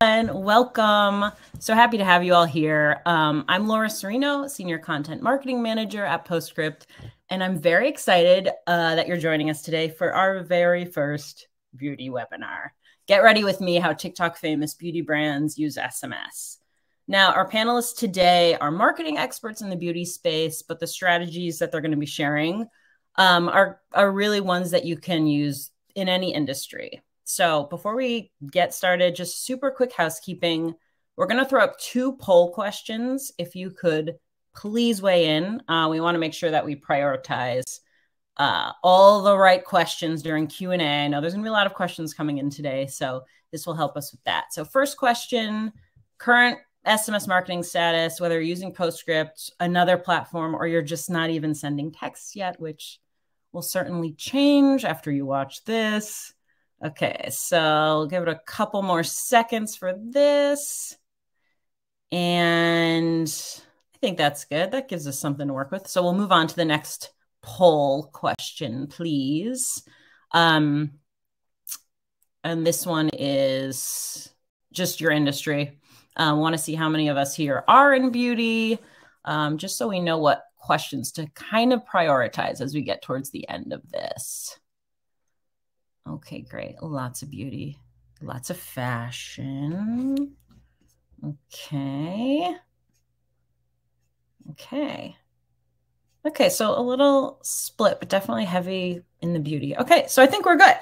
everyone. Welcome. So happy to have you all here. I'm Laura Serino, Senior Content Marketing Manager at Postscript, and I'm very excited that you're joining us today for our very first beauty webinar. Get ready with me how TikTok famous beauty brands use SMS. Now, our panelists today are marketing experts in the beauty space, but the strategies that they're going to be sharing are really ones that you can use in any industry. So before we get started, just super quick housekeeping. We're going to throw up 2 poll questions. If you could please weigh in. We want to make sure that we prioritize all the right questions during Q&A. I know there's going to be a lot of questions coming in today, so this will help us with that. So first question, current SMS marketing status, whether you're using Postscript, another platform, or you're just not even sending texts yet, which will certainly change after you watch this. Okay, so I'll give it a couple more seconds for this. And I think that's good. That gives us something to work with. So we'll move on to the next poll question, please. And this one is just your industry. Want to see how many of us here are in beauty, just so we know what questions to kind of prioritize as we get towards the end of this. Okay, great. Lots of beauty, lots of fashion. Okay, so a little split, but definitely heavy in the beauty. Okay, so I think we're good.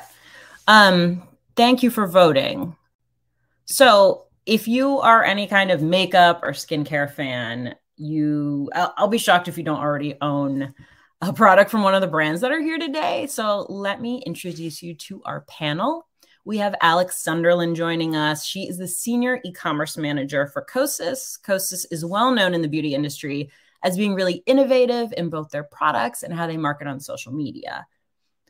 Thank you for voting. So if you are any kind of makeup or skincare fan, I'll be shocked if you don't already own a product from one of the brands that are here today. So let me introduce you to our panel. We have Alec Sunderland joining us. She is the Senior Ecommerce Manager for Kosas. Kosas is well known in the beauty industry as being really innovative in both their products and how they market on social media.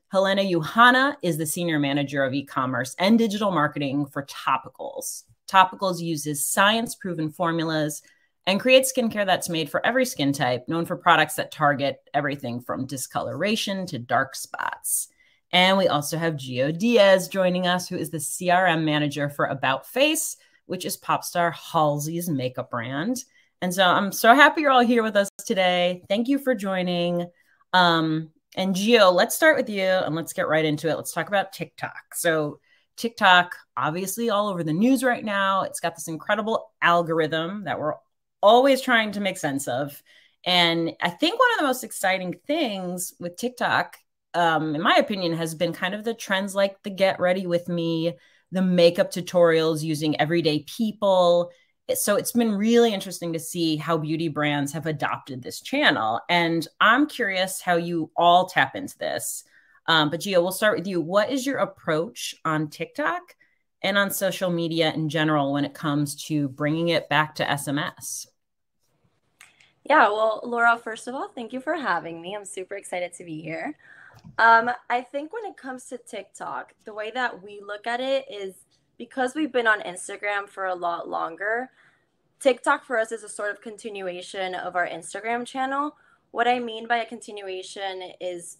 Helena Youhana is the Senior Manager of E-commerce and Digital Marketing for Topicals. Topicals uses science-proven formulas and creates skincare that's made for every skin type, known for products that target everything from discoloration to dark spots. And we also have Gio Diez joining us, who is the CRM Manager for About Face, which is pop star Halsey's makeup brand. And so I'm so happy you're all here with us today. Thank you for joining. And Gio, let's start with you and let's get right into it. Let's talk about TikTok. So TikTok, obviously all over the news right now. It's got this incredible algorithm that we're always trying to make sense of. And I think one of the most exciting things with TikTok, in my opinion, has been kind of the trends like the Get Ready With Me, the makeup tutorials using everyday people. So it's been really interesting to see how beauty brands have adopted this channel. And I'm curious how you all tap into this. But Gio, we'll start with you. What is your approach on TikTok and on social media in general when it comes to bringing it back to SMS? Yeah, well, Laura, first of all, thank you for having me. I'm super excited to be here. I think when it comes to TikTok, the way that we look at it is because we've been on Instagram for a lot longer, TikTok for us is a sort of continuation of our Instagram channel. What I mean by a continuation is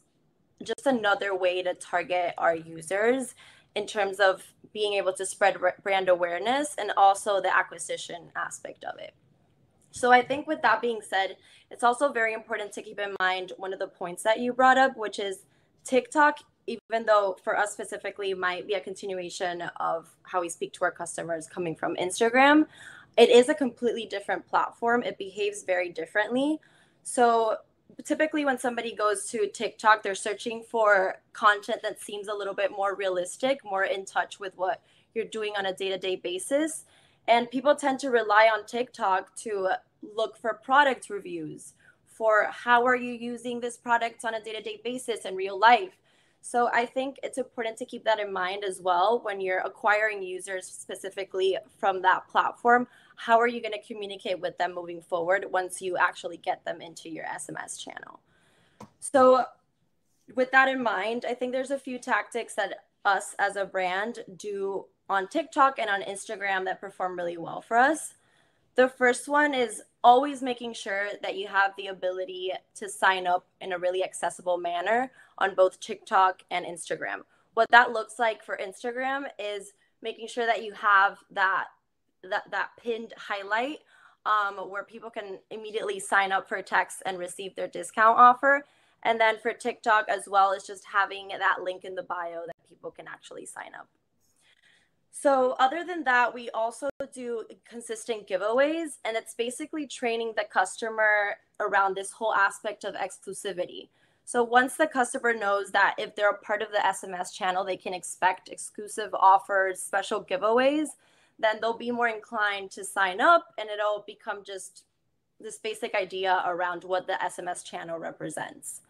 just another way to target our users in terms of being able to spread brand awareness and also the acquisition aspect of it. So I think with that being said, it's also very important to keep in mind one of the points that you brought up, which is TikTok, even though for us specifically might be a continuation of how we speak to our customers coming from Instagram, it is a completely different platform. It behaves very differently. So typically when somebody goes to TikTok, they're searching for content that seems a little bit more realistic, more in touch with what you're doing on a day-to-day basis. And people tend to rely on TikTok to look for product reviews, for how are you using this product on a day-to-day basis in real life. So I think it's important to keep that in mind as well when you're acquiring users specifically from that platform. How are you going to communicate with them moving forward once you actually get them into your SMS channel? So with that in mind, I think there's a few tactics that us as a brand do on TikTok and on Instagram that perform really well for us. The first one is always making sure that you have the ability to sign up in a really accessible manner on both TikTok and Instagram. What that looks like for Instagram is making sure that you have that that pinned highlight where people can immediately sign up for text and receive their discount offer. And then for TikTok as well, is just having that link in the bio that people can actually sign up. So other than that, we also do consistent giveaways, and it's basically training the customer around this whole aspect of exclusivity. So once the customer knows that if they're a part of the SMS channel, they can expect exclusive offers, special giveaways, then they'll be more inclined to sign up, and it'll become just this basic idea around what the SMS channel represents.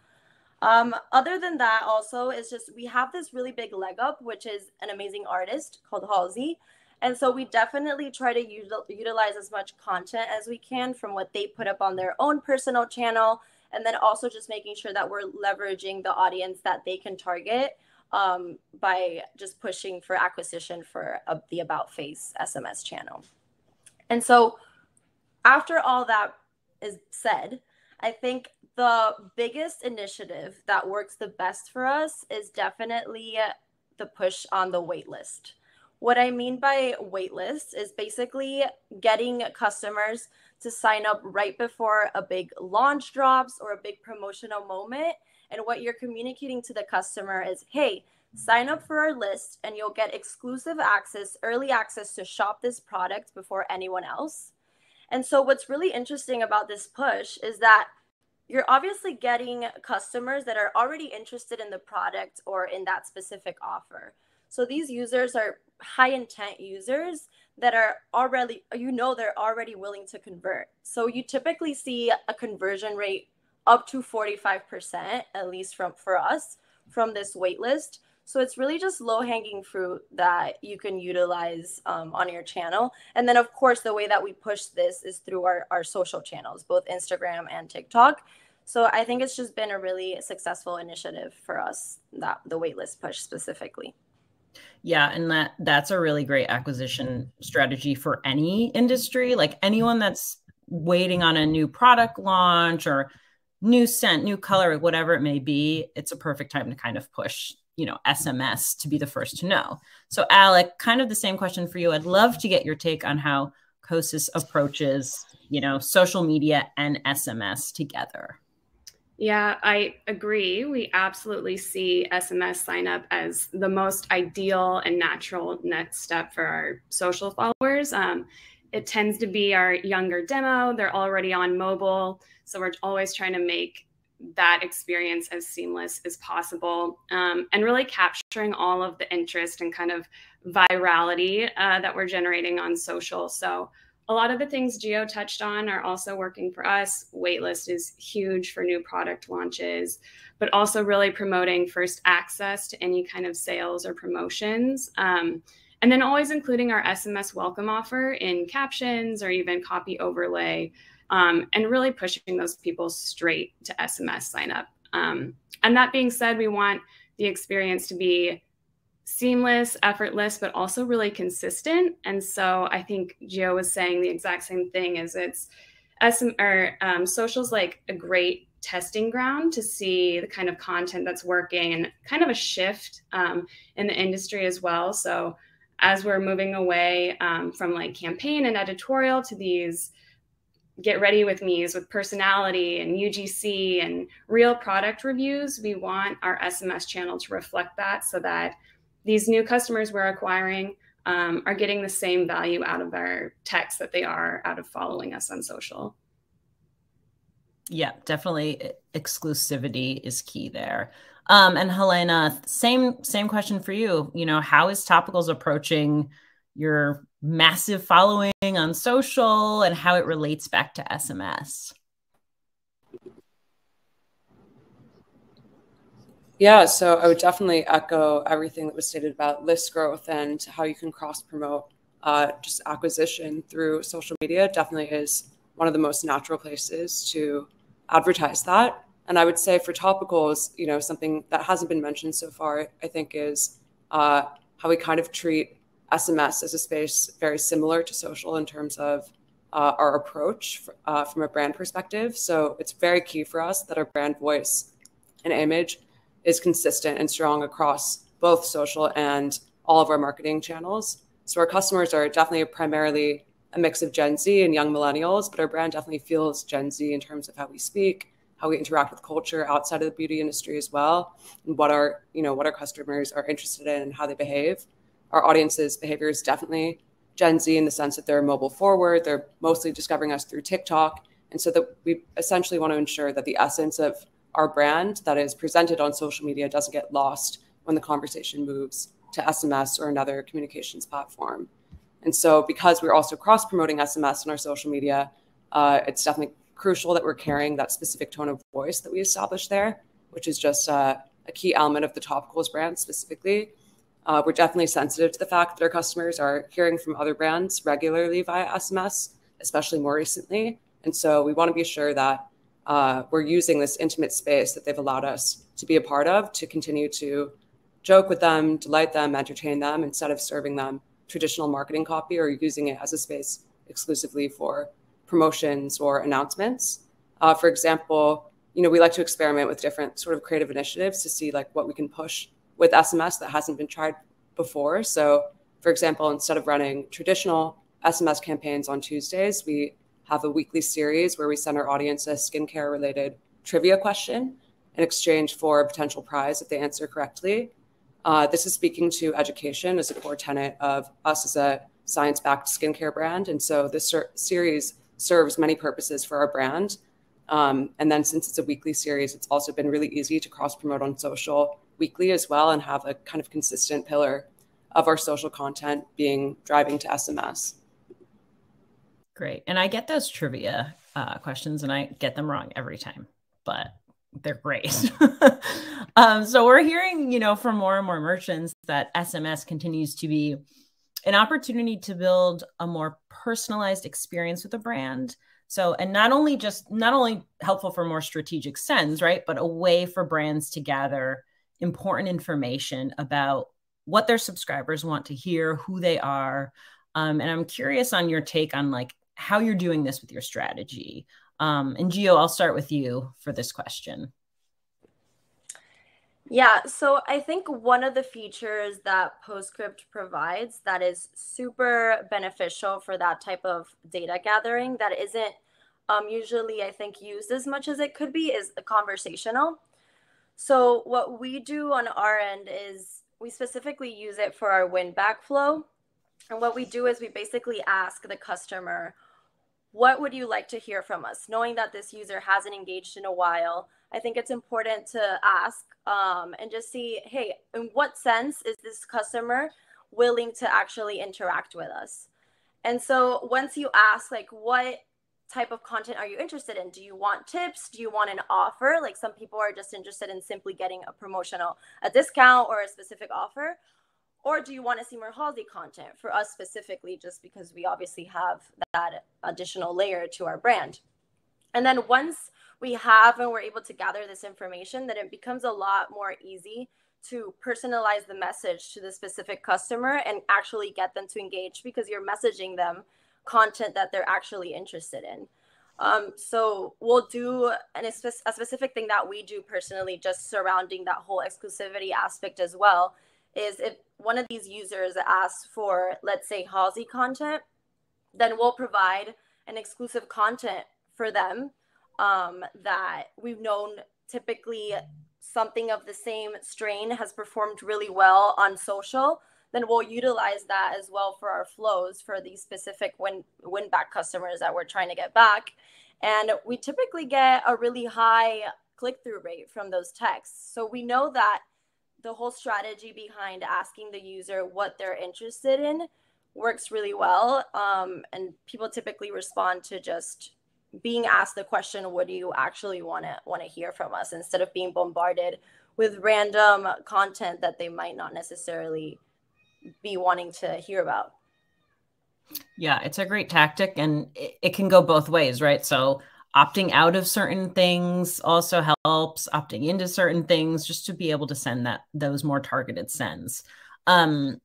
Other than that, also, is just we have this really big leg up, which is an amazing artist called Halsey. And so we definitely try to utilize as much content as we can from what they put up on their own personal channel. And then also just making sure that we're leveraging the audience that they can target by just pushing for acquisition for the About Face SMS channel. And so after all that is said, I think the biggest initiative that works the best for us is definitely the push on the waitlist. What I mean by waitlist is basically getting customers to sign up right before a big launch drops or a big promotional moment. And what you're communicating to the customer is, hey, sign up for our list and you'll get exclusive access, early access to shop this product before anyone else. And so what's really interesting about this push is that you're obviously getting customers that are already interested in the product or in that specific offer. So these users are high intent users that are already, they're already willing to convert. So you typically see a conversion rate up to 45%, at least for us, from this waitlist. So it's really just low-hanging fruit that you can utilize on your channel. And then, of course, the way that we push this is through our social channels, both Instagram and TikTok. So I think it's just been a really successful initiative for us, that the waitlist push specifically. Yeah, and that's a really great acquisition strategy for any industry. Like anyone that's waiting on a new product launch or new scent, new color, whatever it may be, it's a perfect time to kind of push SMS to be the first to know. So Alec, kind of the same question for you. I'd love to get your take on how Kosas approaches, social media and SMS together. Yeah, I agree. We absolutely see SMS sign up as the most ideal and natural next step for our social followers. It tends to be our younger demo. They're already on mobile. So we're always trying to make that experience as seamless as possible, and really capturing all of the interest and kind of virality that we're generating on social. So a lot of the things Gio touched on are also working for us. Waitlist is huge for new product launches, but also really promoting first access to any kind of sales or promotions. And then always including our SMS welcome offer in captions or even copy overlay, and really pushing those people straight to SMS sign up. And that being said, we want the experience to be seamless, effortless, but also really consistent. And so I think Gio was saying the exact same thing, is it's social's like a great testing ground to see the kind of content that's working and kind of a shift in the industry as well. So as we're moving away from like campaign and editorial to these get ready with me's with personality and UGC and real product reviews, we want our SMS channel to reflect that, so that these new customers we're acquiring are getting the same value out of our text that they are out of following us on social. Yeah, definitely exclusivity is key there. And Helena, same question for you. How is Topicals approaching your massive following on social and how it relates back to SMS? Yeah, so I would definitely echo everything that was stated about list growth and how you can cross-promote just acquisition through social media. Definitely is one of the most natural places to advertise that. And I would say for Topicals, something that hasn't been mentioned so far, I think, is how we kind of treat SMS as a space very similar to social in terms of our approach from a brand perspective. So it's very key for us that our brand voice and image is consistent and strong across both social and all of our marketing channels. So our customers are definitely primarily a mix of Gen Z and young millennials, but our brand definitely feels Gen Z in terms of how we speak, how we interact with culture outside of the beauty industry as well, and what our customers are interested in and how they behave. Our audience's behavior is definitely Gen Z in the sense that they're mobile forward. They're mostly discovering us through TikTok. And so that we essentially want to ensure that the essence of our brand that is presented on social media doesn't get lost when the conversation moves to SMS or another communications platform. And so because we're also cross-promoting SMS on our social media, it's definitely crucial that we're carrying that specific tone of voice that we established there, which is just a key element of the Topicals brand specifically. We're definitely sensitive to the fact that our customers are hearing from other brands regularly via SMS, especially more recently. And so we want to be sure that we're using this intimate space that they've allowed us to be a part of to continue to joke with them, delight them, entertain them, instead of serving them traditional marketing copy or using it as a space exclusively for promotions or announcements. For example, we like to experiment with different sort of creative initiatives to see like what we can push with SMS that hasn't been tried before. So for example, instead of running traditional SMS campaigns on Tuesdays, we have a weekly series where we send our audience a skincare related trivia question in exchange for a potential prize if they answer correctly. This is speaking to education as a core tenet of us as a science-backed skincare brand. And so this series serves many purposes for our brand. And then since it's a weekly series, it's also been really easy to cross-promote on social weekly as well and have a kind of consistent pillar of our social content being driving to SMS. Great. And I get those trivia questions and I get them wrong every time, but they're great. So we're hearing, from more and more merchants that SMS continues to be an opportunity to build a more personalized experience with a brand. So, and not only helpful for more strategic sends, right? But a way for brands to gather important information about what their subscribers want to hear, who they are. And I'm curious on your take on like how you're doing this with your strategy. And Gio, I'll start with you for this question. Yeah, so I think one of the features that PostScript provides that is super beneficial for that type of data gathering that isn't usually, I think, used as much as it could be is the conversational. So what we do on our end is we specifically use it for our win back flow. And what we do is we basically ask the customer, what would you like to hear from us? Knowing that this user hasn't engaged in a while, I think it's important to ask and just see, hey, in what sense is this customer willing to actually interact with us? And so once you ask, like, what type of content are you interested in? Do you want tips? Do you want an offer? Like some people are just interested in simply getting a discount or a specific offer. Or do you want to see more Halsey content? For us specifically, just because we obviously have that additional layer to our brand. And then once we have and we're able to gather this information, then it becomes a lot more easy to personalize the message to the specific customer and actually get them to engage because you're messaging them content that they're actually interested in. So we'll do a specific thing that we do personally just surrounding that whole exclusivity aspect as well is if one of these users asks for, let's say, Halsey content, then we'll provide an exclusive content for them that we've known typically something of the same strain has performed really well on social. Then we'll utilize that as well for our flows for these specific win back customers that we're trying to get back. And we typically get a really high click-through rate from those texts. So we know that the whole strategy behind asking the user what they're interested in works really well. And people typically respond to just being asked the question, what do you actually want to hear from us, instead of being bombarded with random content that they might not necessarily be wanting to hear about. Yeah, it's a great tactic and it can go both ways, right? So opting out of certain things also helps, opting into certain things just to be able to send those more targeted sends. And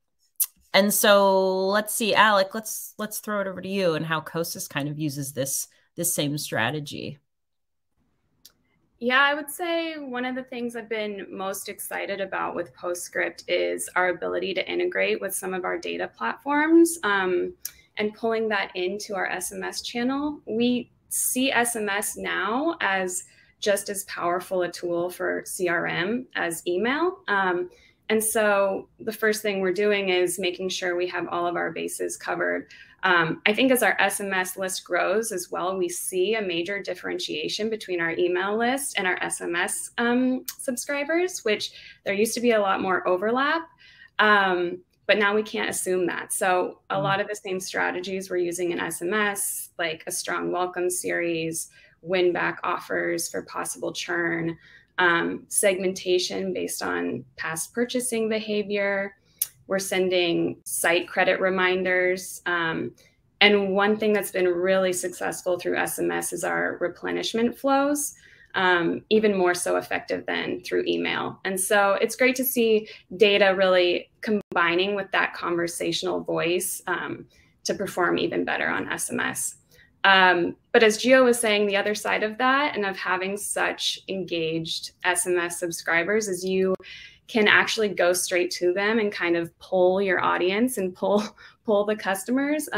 so let's see, Alec, let's throw it over to you and how Kosas kind of uses this same strategy. Yeah, I would say one of the things I've been most excited about with Postscript is our ability to integrate with some of our data platforms and pulling that into our SMS channel. We see SMS now as just as powerful a tool for CRM as email. And so the first thing we're doing is making sure we have all of our bases covered. I think as our SMS list grows as well, we see a major differentiation between our email list and our SMS subscribers, which there used to be a lot more overlap. But now we can't assume that. So a lot of the same strategies we're using in SMS, like a strong welcome series, win back offers for possible churn, segmentation based on past purchasing behavior. We're sending site credit reminders. And one thing that's been really successful through SMS is our replenishment flows, even more so effective than through email. And so it's great to see data really combining with that conversational voice to perform even better on SMS. But as Gio was saying, the other side of that and of having such engaged SMS subscribers is you can actually go straight to them and kind of pull your audience and pull the customers,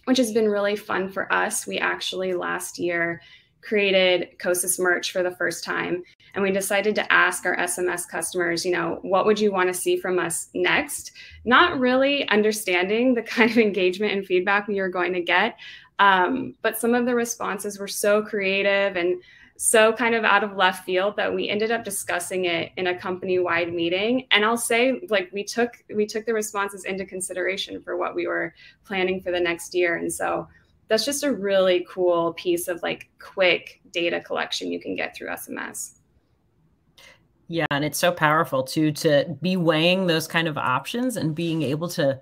which has been really fun for us. We actually last year created Kosus merch for the first time, and we decided to ask our SMS customers, you know, what would you want to see from us next? Not really understanding the kind of engagement and feedback we were going to get, but some of the responses were so creative and so kind of out of left field that we ended up discussing it in a company-wide meeting. And I'll say, like, we took the responses into consideration for what we were planning for the next year. And so that's just a really cool piece of like quick data collection you can get through SMS. Yeah, and it's so powerful too, to be weighing those kind of options and being able to,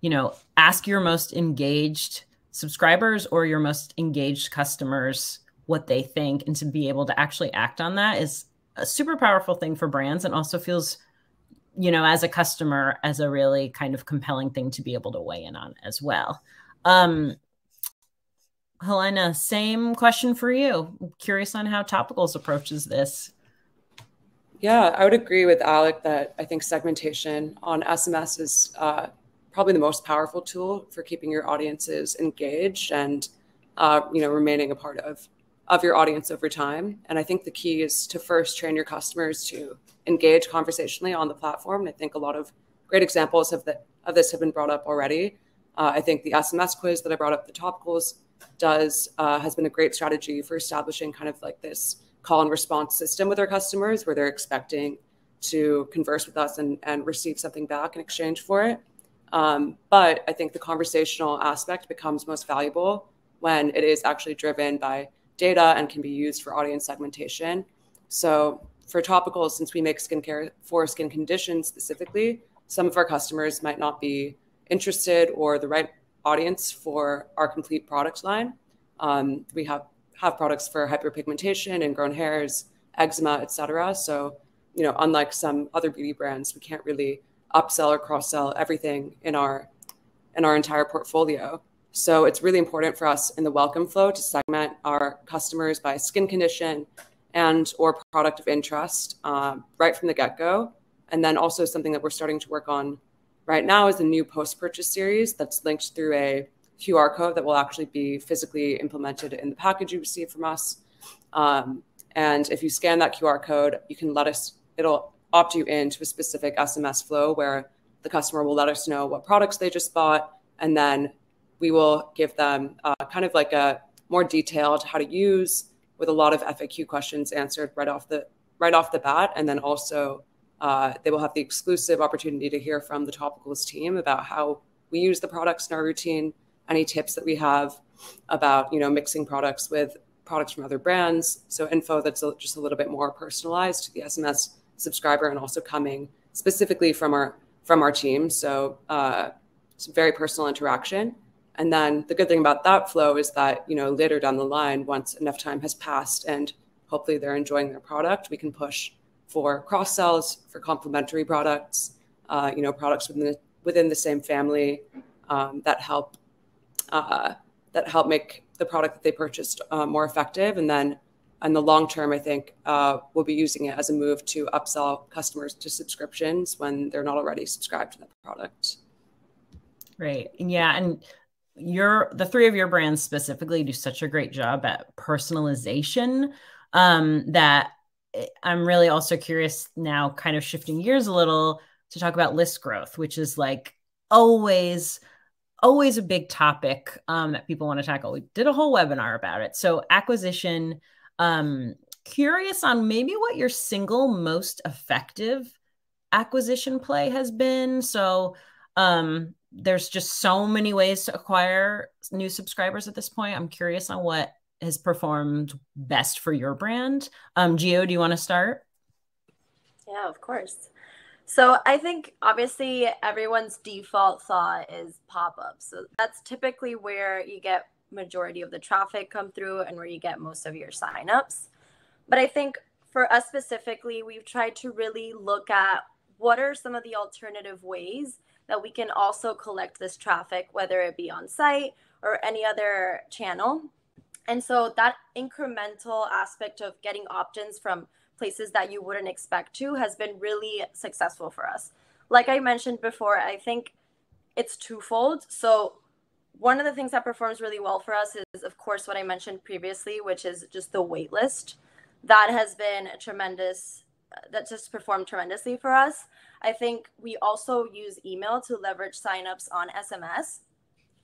you know, ask your most engaged subscribers or your most engaged customers what they think, and to be able to actually act on that is a super powerful thing for brands, and also feels, you know, as a customer, as a really kind of compelling thing to be able to weigh in on as well. Helena, same question for you. I'm curious on how Topicals approaches this. Yeah, I would agree with Alec that I think segmentation on SMS is probably the most powerful tool for keeping your audiences engaged and you know, remaining a part of your audience over time. And I think the key is to first train your customers to engage conversationally on the platform. And I think a lot of great examples of this have been brought up already. I think the SMS quiz that I brought up, the Topicals, has been a great strategy for establishing kind of like this call and response system with our customers, where they're expecting to converse with us and receive something back in exchange for it. But I think the conversational aspect becomes most valuable when it is actually driven by data and can be used for audience segmentation. So for Topicals, since we make skincare for skin conditions specifically, some of our customers might not be interested or the right audience for our complete product line. We have products for hyperpigmentation, ingrown hairs, eczema, etc. So, you know, unlike some other beauty brands, we can't really upsell or cross-sell everything in our entire portfolio. So it's really important for us in the welcome flow to segment our customers by skin condition and or product of interest right from the get-go. And then also something that we're starting to work on right now is a new post-purchase series that's linked through a QR code that will actually be physically implemented in the package you receive from us. And if you scan that QR code, you can it'll opt you into a specific SMS flow where the customer will let us know what products they just bought, and then we will give them kind of like a more detailed how to use, with a lot of FAQ questions answered right off the bat. And then also they will have the exclusive opportunity to hear from the Topicals team about how we use the products in our routine, any tips that we have about, you know, mixing products with products from other brands. So info that's just a little bit more personalized to the SMS subscriber, and also coming specifically from our team. So it's a very personal interaction. And then the good thing about that flow is that, you know, later down the line, once enough time has passed and hopefully they're enjoying their product, we can push for cross sells, for complementary products, you know, products within the same family that help make the product that they purchased more effective. And then in the long term, I think we'll be using it as a move to upsell customers to subscriptions when they're not already subscribed to the product. Right. Yeah. And the three of your brands specifically do such a great job at personalization that I'm really also curious now, kind of shifting gears a little, to talk about list growth, which is like always a big topic that people want to tackle. We did a whole webinar about it. So acquisition, curious on maybe what your single most effective acquisition play has been. So there's just so many ways to acquire new subscribers at this point. I'm curious on what has performed best for your brand. Gio, do you want to start? Yeah, of course. So I think obviously everyone's default thought is pop-ups. So that's typically where you get majority of the traffic come through and where you get most of your signups. But I think for us specifically, we've tried to really look at what are some of the alternative ways that we can also collect this traffic, whether it be on site or any other channel. And so that incremental aspect of getting opt-ins from places that you wouldn't expect to has been really successful for us. Like I mentioned before, I think it's twofold. So one of the things that performs really well for us is, of course, what I mentioned previously, which is just the waitlist. That has been that just performed tremendously for us. I think we also use email to leverage signups on SMS,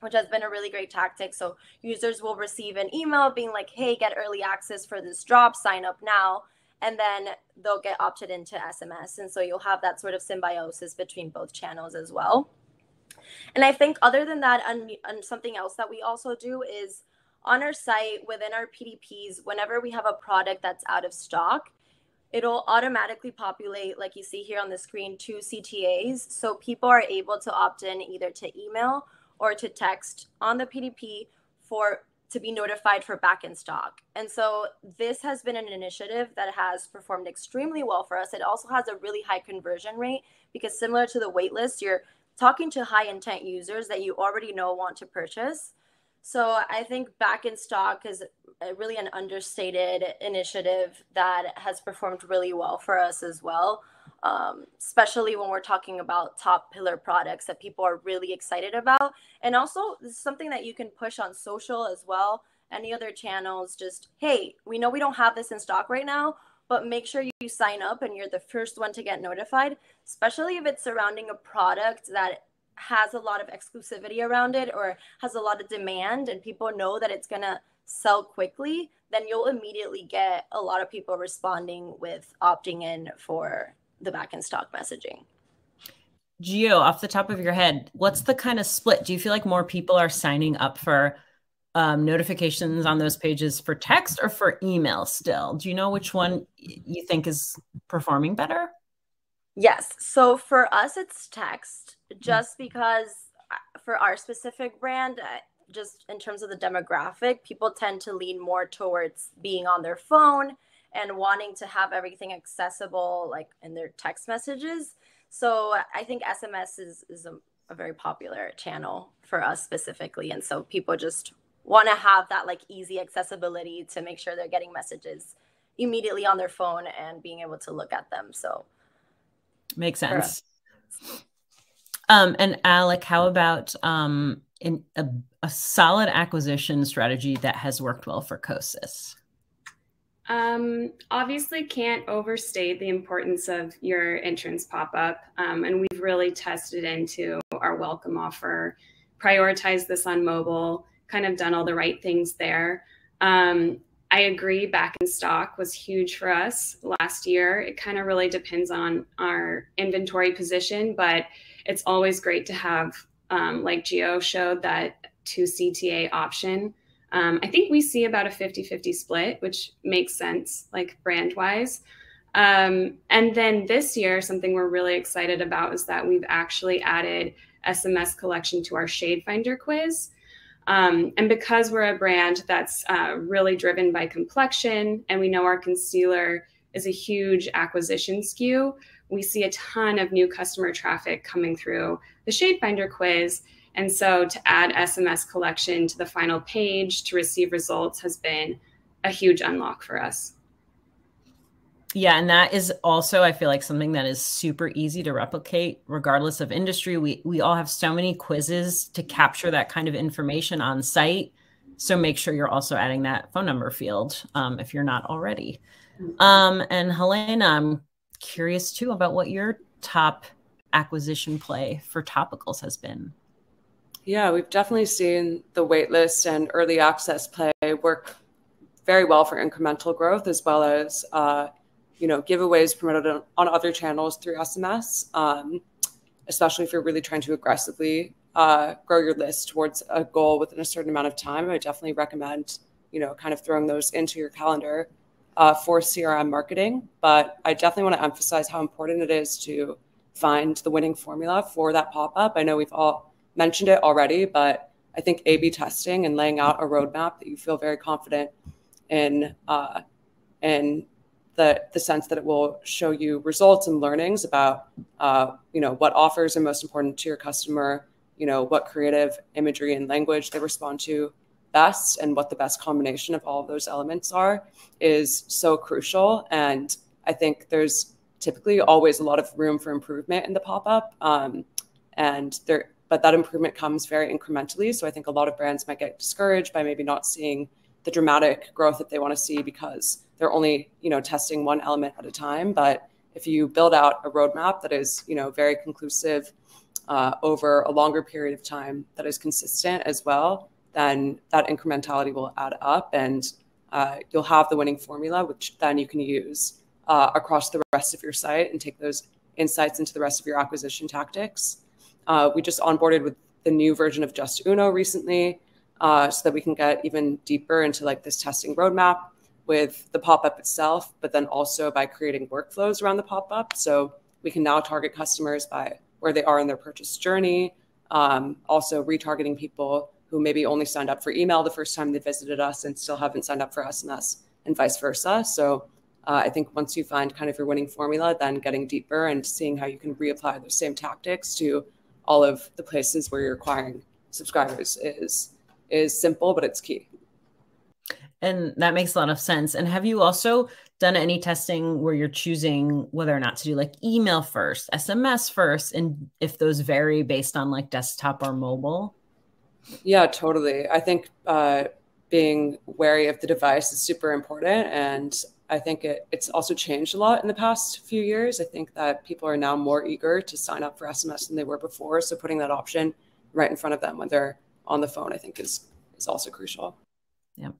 which has been a really great tactic. So users will receive an email being like, hey, get early access for this drop, sign up now. And then they'll get opted into SMS. And so you'll have that sort of symbiosis between both channels as well. And I think other than that, and something else that we also do is on our site within our PDPs, whenever we have a product that's out of stock, it'll automatically populate, like you see here on the screen, 2 CTAs. So people are able to opt in either to email or to text on the PDP to be notified for back in stock. And so this has been an initiative that has performed extremely well for us. It also has a really high conversion rate because similar to the waitlist, you're talking to high intent users that you already know want to purchase. So I think back in stock is really an understated initiative that has performed really well for us as well. Especially when we're talking about top pillar products that people are really excited about. And also this is something that you can push on social as well. Any other channels, just, hey, we know we don't have this in stock right now, but make sure you sign up and you're the first one to get notified, especially if it's surrounding a product that has a lot of exclusivity around it or has a lot of demand and people know that it's going to sell quickly, then you'll immediately get a lot of people responding with opting in for the back in stock messaging. Gio, off the top of your head, what's the kind of split? Do you feel like more people are signing up for notifications on those pages for text or for email still? Do you know which one you think is performing better? Yes. So for us, it's text, just because for our specific brand, just in terms of the demographic, people tend to lean more towards being on their phone and wanting to have everything accessible, like in their text messages. So I think SMS is a very popular channel for us specifically. And so people just want to have that like easy accessibility to make sure they're getting messages immediately on their phone and being able to look at them. So makes sense. And Alec, how about in a solid acquisition strategy that has worked well for Kosas? Obviously can't overstate the importance of your entrance pop-up. And we've really tested into our welcome offer, prioritized this on mobile, kind of done all the right things there. I agree, back in stock was huge for us last year. It kind of really depends on our inventory position, but it's always great to have, like Gio showed, that 2 CTA option. I think we see about a 50-50 split, which makes sense, like brand-wise. And then this year, something we're really excited about is that we've actually added SMS collection to our Shade Finder quiz. And because we're a brand that's really driven by complexion, and we know our concealer is a huge acquisition SKU, we see a ton of new customer traffic coming through the Shade Finder quiz. And so to add SMS collection to the final page to receive results has been a huge unlock for us. Yeah, and that is also, I feel like, something that is super easy to replicate regardless of industry. We all have so many quizzes to capture that kind of information on site. So make sure you're also adding that phone number field if you're not already. And Helena, I'm curious too about what your top acquisition play for Topicals has been. Yeah, we've definitely seen the waitlist and early access play work very well for incremental growth, as well as giveaways promoted on other channels through SMS, especially if you're really trying to aggressively grow your list towards a goal within a certain amount of time. I definitely recommend, kind of throwing those into your calendar for CRM marketing. But I definitely want to emphasize how important it is to find the winning formula for that pop-up. I know we've all mentioned it already, but I think A/B testing and laying out a roadmap that you feel very confident in the sense that it will show you results and learnings about what offers are most important to your customer, what creative imagery and language they respond to best, and what the best combination of all of those elements are, is so crucial. And I think there's typically always a lot of room for improvement in the pop-up, but that improvement comes very incrementally. So I think a lot of brands might get discouraged by maybe not seeing the dramatic growth that they want to see because they're only, testing one element at a time. But if you build out a roadmap that is, very conclusive over a longer period of time, that is consistent as well, then that incrementality will add up, and you'll have the winning formula, which then you can use across the rest of your site and take those insights into the rest of your acquisition tactics. We just onboarded with the new version of Just Uno recently, so that we can get even deeper into like this testing roadmap with the pop-up itself, but then also by creating workflows around the pop-up. So we can now target customers by where they are in their purchase journey, also retargeting people who maybe only signed up for email the first time they visited us and still haven't signed up for SMS, and vice versa. So I think once you find kind of your winning formula, then getting deeper and seeing how you can reapply those same tactics to all of the places where you're acquiring subscribers is simple, but it's key. And that makes a lot of sense. And have you also done any testing where you're choosing whether or not to do like email first, SMS first, and if those vary based on like desktop or mobile? Yeah, totally. I think being wary of the device is super important. And I think it's also changed a lot in the past few years. I think that people are now more eager to sign up for SMS than they were before. So putting that option right in front of them when they're on the phone, I think is also crucial. Yeah.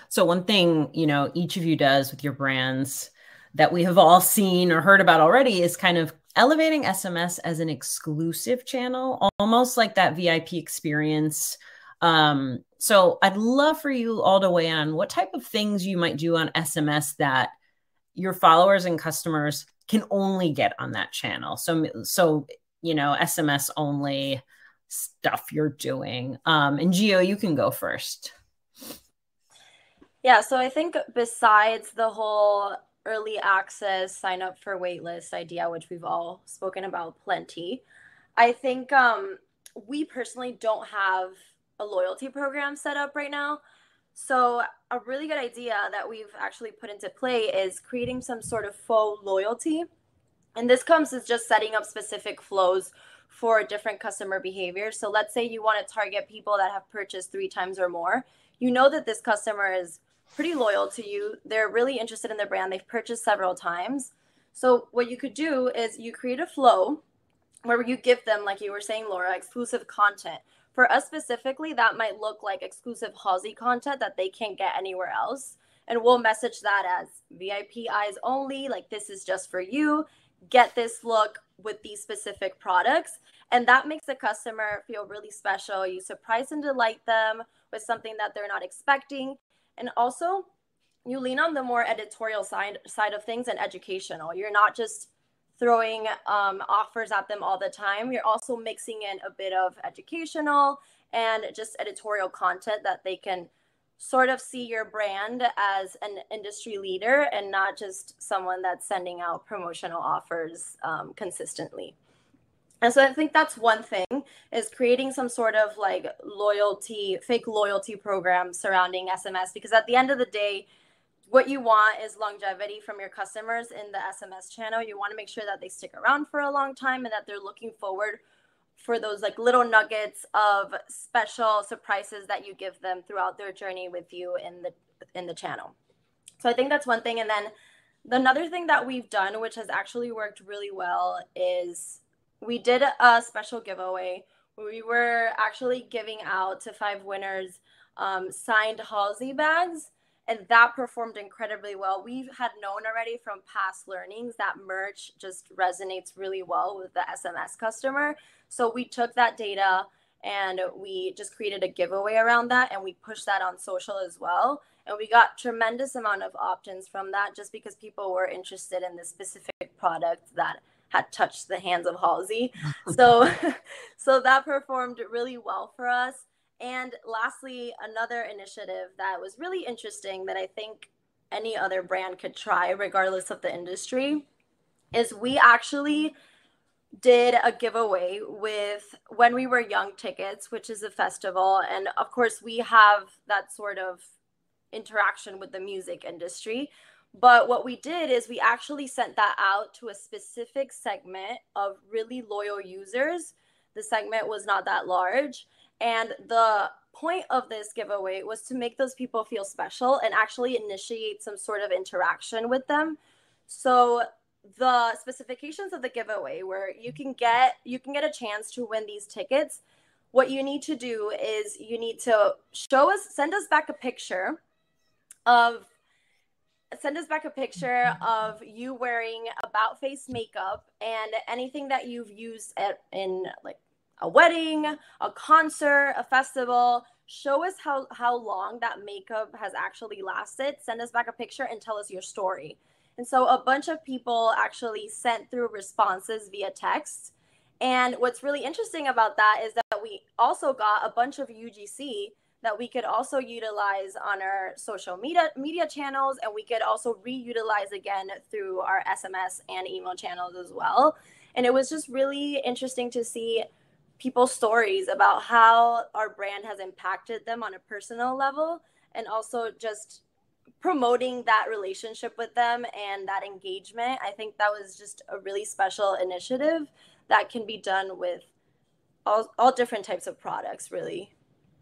So one thing, each of you does with your brands that we have all seen or heard about already is kind of elevating SMS as an exclusive channel, almost like that VIP experience. So I'd love for you all to weigh in on what type of things you might do on SMS that your followers and customers can only get on that channel. So SMS only stuff you're doing. And Gio, you can go first. Yeah, so I think besides the whole early access, sign up for waitlist idea, which we've all spoken about plenty, I think we personally don't have a loyalty program set up right now. So a really good idea that we've actually put into play is creating some sort of faux loyalty. And this comes as just setting up specific flows for different customer behaviors. So let's say you want to target people that have purchased 3 times or more. You know that this customer is pretty loyal to you. They're really interested in the brand. They've purchased several times. So what you could do is you create a flow where you give them, like you were saying, Laura, exclusive content. For us specifically, that might look like exclusive Halsey content that they can't get anywhere else. And we'll message that as VIP eyes only, like this is just for you. Get this look with these specific products. And that makes the customer feel really special. You surprise and delight them with something that they're not expecting. And also, you lean on the more editorial side of things and educational. You're not just throwing offers at them all the time. You're also mixing in a bit of educational and just editorial content that they can sort of see your brand as an industry leader and not just someone that's sending out promotional offers consistently. And so I think that's one thing, is creating some sort of like loyalty, fake loyalty program surrounding SMS, because at the end of the day, what you want is longevity from your customers in the SMS channel. You want to make sure that they stick around for a long time and that they're looking forward for those like little nuggets of special surprises that you give them throughout their journey with you in the channel. So I think that's one thing. And then another thing that we've done, which has actually worked really well, is we did a special giveaway. We were actually giving out to 5 winners signed Halsey bags, and that performed incredibly well. We had known already from past learnings that merch just resonates really well with the SMS customer. So we took that data and we just created a giveaway around that, and we pushed that on social as well. And we got tremendous amount of opt-ins from that, just because people were interested in this specific product that had touched the hands of Halsey. So that performed really well for us. And lastly, another initiative that was really interesting that I think any other brand could try, regardless of the industry, is we actually did a giveaway with When We Were Young tickets, which is a festival. And of course, we have that sort of interaction with the music industry. But what we did is we actually sent that out to a specific segment of really loyal users. The segment was not that large. And the point of this giveaway was to make those people feel special and actually initiate some sort of interaction with them. So the specifications of the giveaway, where you can get a chance to win these tickets, what you need to do is you need to send us back a picture of you wearing about face makeup and anything that you've used in like a wedding, a concert, a festival. Show us how long that makeup has actually lasted. Send us back a picture and tell us your story. And so a bunch of people actually sent through responses via text. And what's really interesting about that is that we also got a bunch of UGC that we could also utilize on our social media channels, and we could also reutilize again through our SMS and email channels as well. And it was just really interesting to see people's stories about how our brand has impacted them on a personal level, and also just promoting that relationship with them and that engagement. I think that was just a really special initiative that can be done with all different types of products, really.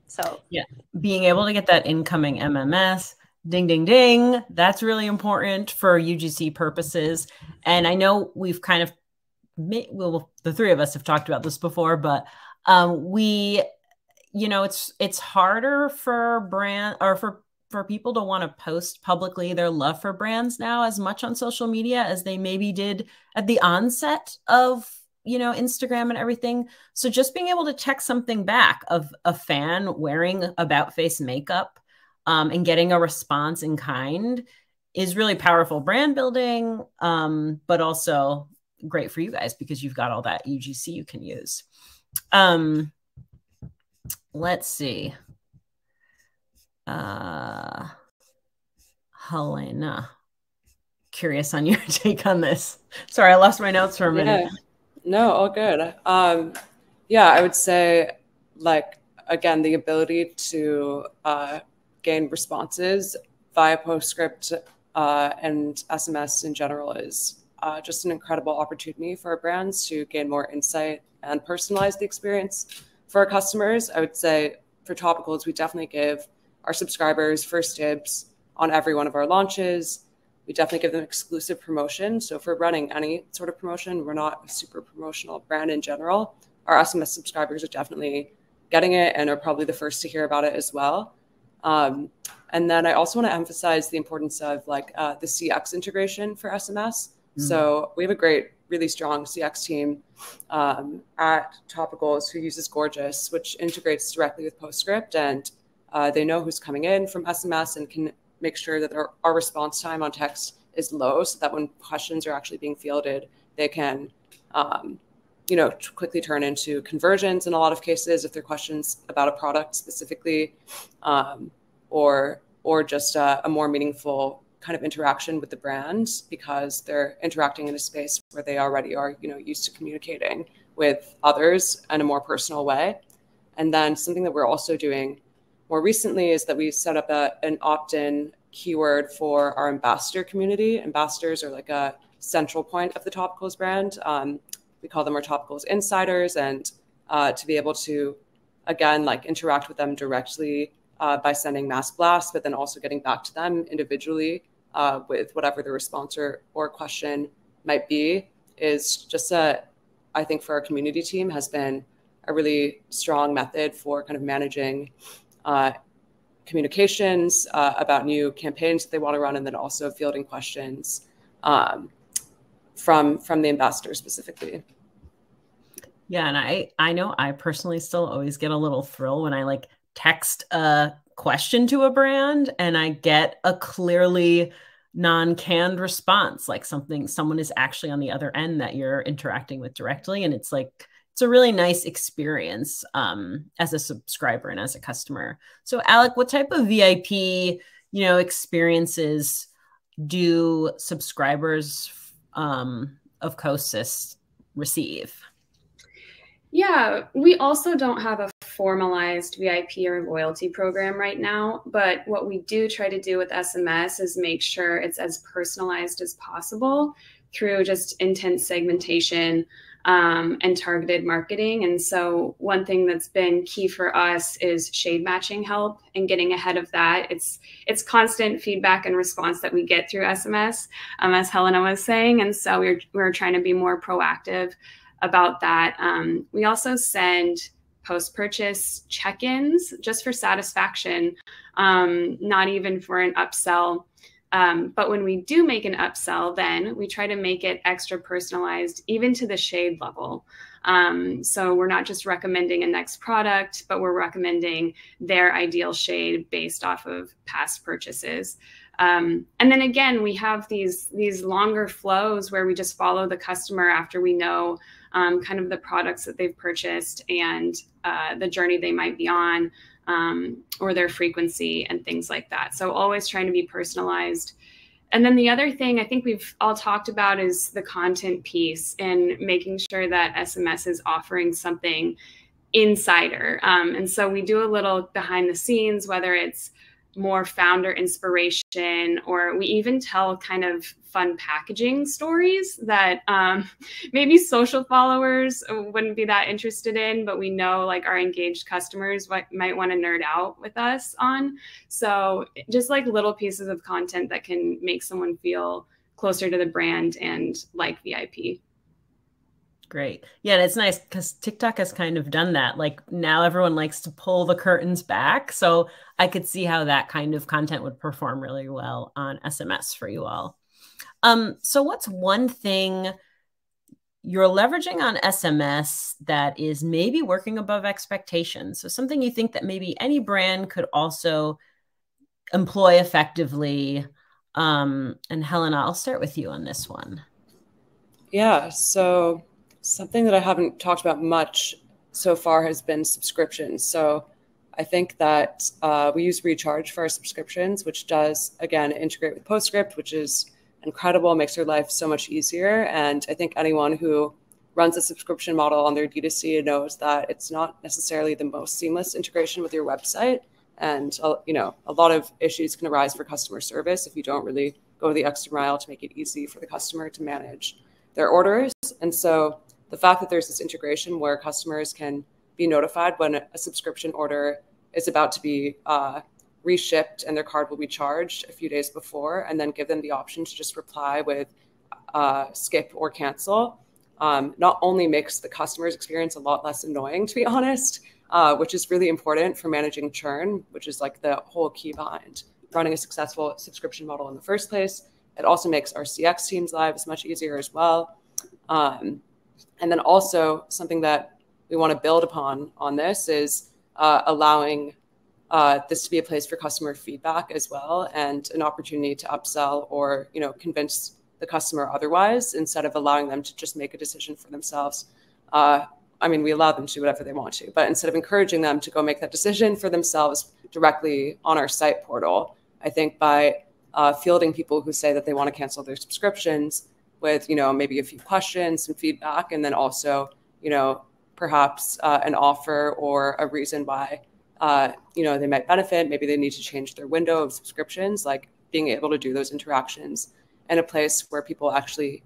So yeah, being able to get that incoming MMS, ding, ding, ding, that's really important for UGC purposes. And I know we've kind of, the three of us have talked about this before, but it's harder for brand or for people to want to post publicly their love for brands now as much on social media as they maybe did at the onset of Instagram and everything. So just being able to check something back of a fan wearing about face makeup and getting a response in kind is really powerful brand building, but also great for you guys because you've got all that UGC you can use. Let's see. Helena, curious on your take on this. Sorry, I lost my notes for a minute. Yeah. No, all good. I would say, again, the ability to gain responses via PostScript and SMS in general is just an incredible opportunity for our brands to gain more insight and personalize the experience for our customers. I would say for Topicals, we definitely give our subscribers first dibs on every one of our launches. We definitely give them exclusive promotion. So if we're running any sort of promotion, we're not a super promotional brand in general. Our SMS subscribers are definitely getting it and are probably the first to hear about it as well. And then I also want to emphasize the importance of the CX integration for SMS. So we have a great, really strong CX team at Topicals who uses Gorgeous, which integrates directly with PostScript, and they know who's coming in from SMS and can make sure that our response time on text is low, so that when questions are actually being fielded, they can, quickly turn into conversions in a lot of cases if they're questions about a product specifically, or just a more meaningful kind of interaction with the brand because they're interacting in a space where they already are, used to communicating with others in a more personal way. And then something that we're also doing more recently is that we set up an opt-in keyword for our ambassador community. Ambassadors are like a central point of the Topicals brand. We call them our Topicals insiders, and to be able to, again, like interact with them directly by sending mass blasts, but then also getting back to them individually with whatever the response or question might be, is just I think for our community team has been a really strong method for kind of managing communications about new campaigns that they want to run, and then also fielding questions from the ambassador specifically. Yeah, and I know I personally still always get a little thrill when I like text a question to a brand and I get a clearly non-canned response, like someone is actually on the other end that you're interacting with directly, and it's like it's a really nice experience as a subscriber and as a customer. So Alec, what type of VIP experiences do subscribers of Kosas receive? Yeah, we also don't have a formalized VIP or loyalty program right now, but what we do try to do with SMS is make sure it's as personalized as possible through just intent segmentation and targeted marketing. And so one thing that's been key for us is shade matching help and getting ahead of that. It's constant feedback and response that we get through SMS, as Helena was saying. And so we're trying to be more proactive about that. We also send post-purchase check-ins just for satisfaction, not even for an upsell. But when we do make an upsell, then we try to make it extra personalized, even to the shade level. So we're not just recommending a next product, but we're recommending their ideal shade based off of past purchases. And then again, we have these longer flows where we just follow the customer after we know kind of the products that they've purchased and the journey they might be on, or their frequency and things like that. So always trying to be personalized. And then the other thing I think we've all talked about is the content piece and making sure that SMS is offering something insider. And so we do a little behind the scenes, whether it's more founder inspiration, or we even tell kind of fun packaging stories that maybe social followers wouldn't be that interested in, but we know like our engaged customers might want to nerd out with us on. So just like little pieces of content that can make someone feel closer to the brand and like VIP. Great. Yeah, and it's nice because TikTok has kind of done that. Like now everyone likes to pull the curtains back. So I could see how that kind of content would perform really well on SMS for you all. So what's one thing you're leveraging on SMS that is maybe working above expectations? So something you think that maybe any brand could also employ effectively. And Helena, I'll start with you on this one. Yeah, so something that I haven't talked about much so far has been subscriptions. So I think that we use Recharge for our subscriptions, which does, again, integrate with PostScript, which is incredible, makes your life so much easier. And I think anyone who runs a subscription model on their D2C knows that it's not necessarily the most seamless integration with your website. And, a lot of issues can arise for customer service if you don't really go the extra mile to make it easy for the customer to manage their orders. And so the fact that there's this integration where customers can be notified when a subscription order is about to be reshipped and their card will be charged a few days before, and then give them the option to just reply with skip or cancel, not only makes the customer's experience a lot less annoying, to be honest, which is really important for managing churn, which is like the whole key behind running a successful subscription model in the first place. It also makes our CX teams' lives much easier as well. And then also something that we want to build upon on this is allowing this to be a place for customer feedback as well, and an opportunity to upsell or convince the customer otherwise, instead of allowing them to just make a decision for themselves. We allow them to do whatever they want to, but instead of encouraging them to go make that decision for themselves directly on our site portal, I think by fielding people who say that they want to cancel their subscriptions with, maybe a few questions, some feedback, and then also, perhaps an offer or a reason why, they might benefit. Maybe they need to change their window of subscriptions, like being able to do those interactions in a place where people actually